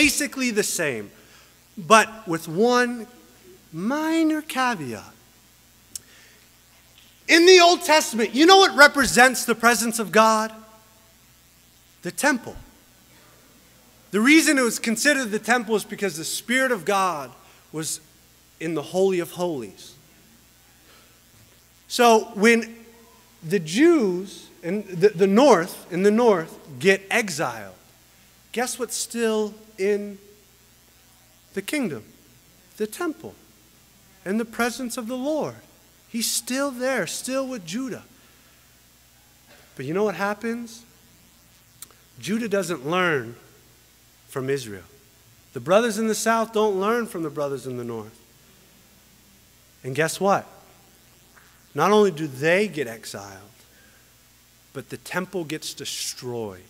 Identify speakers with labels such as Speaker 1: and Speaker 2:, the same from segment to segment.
Speaker 1: basically the same, but with one minor caveat. In the Old Testament, you know what represents the presence of God? The temple. The reason it was considered the temple is because the Spirit of God was in the Holy of Holies. So when the Jews in the north get exiled, guess what's still in the kingdom? The temple and the presence of the Lord. He's still there, still with Judah. But you know what happens? Judah doesn't learn from Israel. The brothers in the south don't learn from the brothers in the north. And guess what? Not only do they get exiled, but the temple gets destroyed,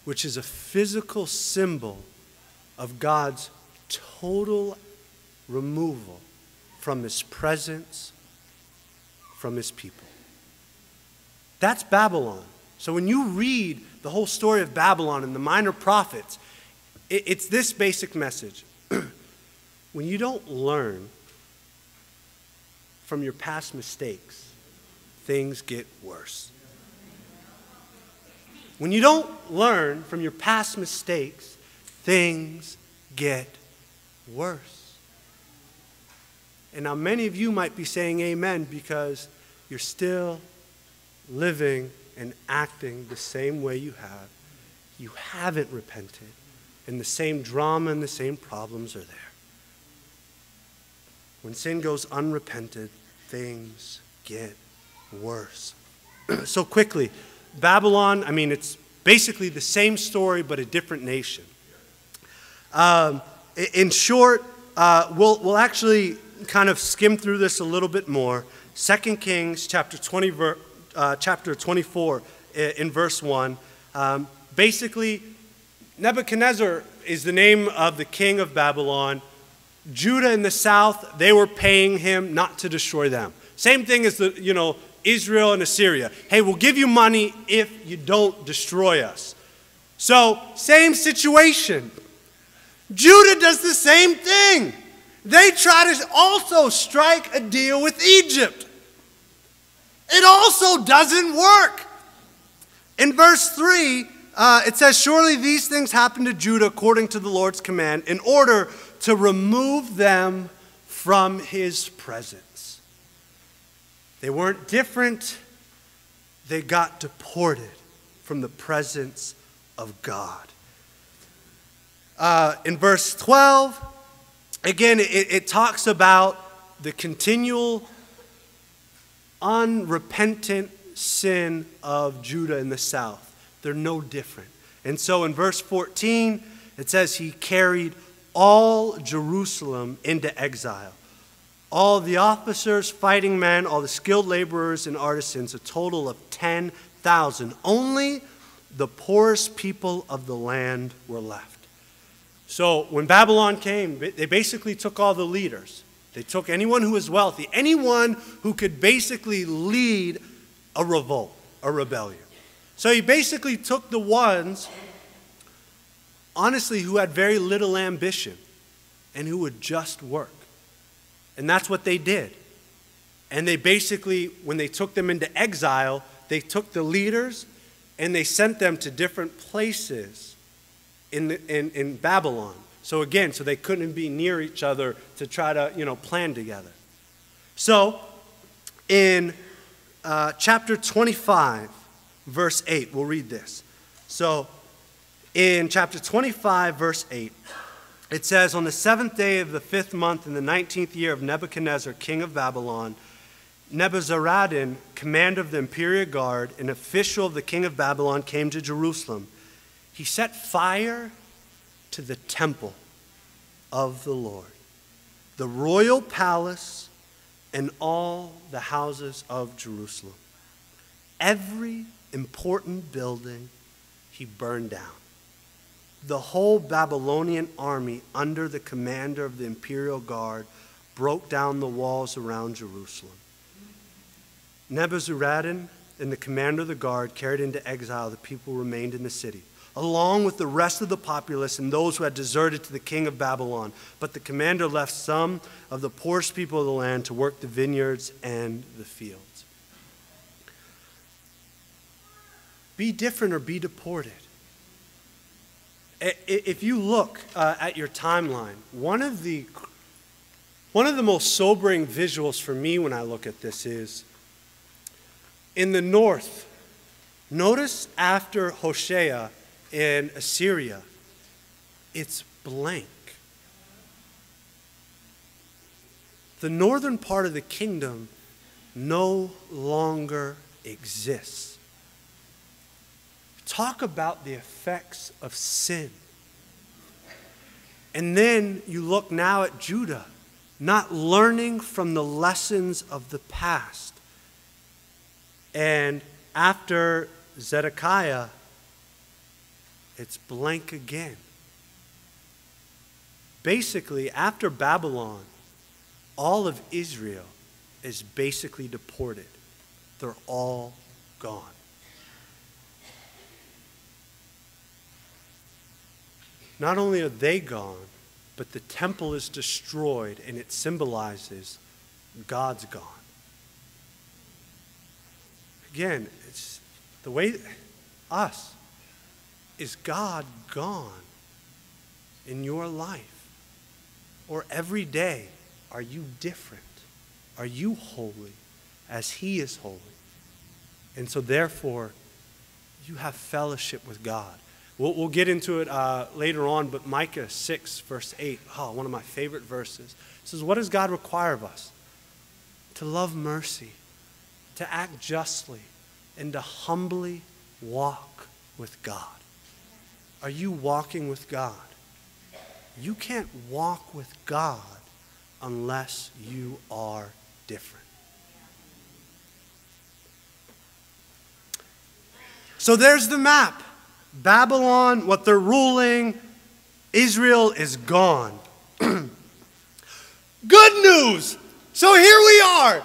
Speaker 1: which is a physical symbol of God's total removal from His presence, from His people. That's Babylon. So when you read the whole story of Babylon and the minor prophets, it's this basic message. When you don't learn from your past mistakes, things get worse. When you don't learn from your past mistakes, things get worse. And now many of you might be saying amen because you're still living and acting the same way you have. You haven't repented, and the same drama and the same problems are there. When sin goes unrepented, things get worse. So quickly, Babylon, it's basically the same story but a different nation. In short, we'll actually kind of skim through this a little bit more. 2 Kings chapter 24 in verse 1. Basically, Nebuchadnezzar is the name of the king of Babylon. Judah in the south, they were paying him not to destroy them. Same thing as Israel and Assyria. Hey, we'll give you money if you don't destroy us. So, same situation. Judah does the same thing. They try to also strike a deal with Egypt. It also doesn't work. In verse 3, it says, "Surely these things happened to Judah according to the Lord's command, in order to remove them from His presence." They weren't different. They got deported from the presence of God. In verse 12, again, it talks about the continual unrepentant sin of Judah in the south. They're no different. And so in verse 14, it says He carried all Jerusalem into exile. All the officers, fighting men, all the skilled laborers and artisans, a total of 10,000. Only the poorest people of the land were left. So when Babylon came, they basically took all the leaders. They took anyone who was wealthy, anyone who could basically lead a revolt, a rebellion. So He basically took the ones, honestly, who had very little ambition and who would just work. And that's what they did. And they basically, when they took them into exile, they took the leaders and they sent them to different places in Babylon. So again, so they couldn't be near each other to try to, plan together. So in chapter 25, verse 8, we'll read this. So in chapter 25, verse 8, it says, "On the 7th day of the 5th month in the 19th year of Nebuchadnezzar, king of Babylon, Nebuzaradan, commander of the imperial guard, an official of the king of Babylon, came to Jerusalem. He set fire to the temple of the Lord, the royal palace, and all the houses of Jerusalem. Every important building he burned down. The whole Babylonian army under the commander of the imperial guard broke down the walls around Jerusalem. Nebuzaradan and the commander of the guard carried into exile the people who remained in the city, along with the rest of the populace and those who had deserted to the king of Babylon. But the commander left some of the poorest people of the land to work the vineyards and the fields. Be different or be deported. If you look at your timeline, one of the most sobering visuals for me when I look at this is in the north. Notice after Hoshea in Assyria, it's blank. The northern part of the kingdom no longer exists. Talk about the effects of sin. And then you look now at Judah, not learning from the lessons of the past. And after Zedekiah, it's blank again. Basically, after Babylon, all of Israel is basically deported. They're all gone. Not only are they gone, but the temple is destroyed, and it symbolizes God's gone. Again, it's the way us. Is God gone in your life? Or every day, are you different? Are you holy as He is holy? And so therefore, you have fellowship with God. We'll get into it later on, but Micah 6, verse 8, one of my favorite verses, says, what does God require of us? To love mercy, to act justly, and to humbly walk with God. Are you walking with God? You can't walk with God unless you are different. So there's the map. Babylon, what they're ruling, Israel is gone. Good news! So here we are.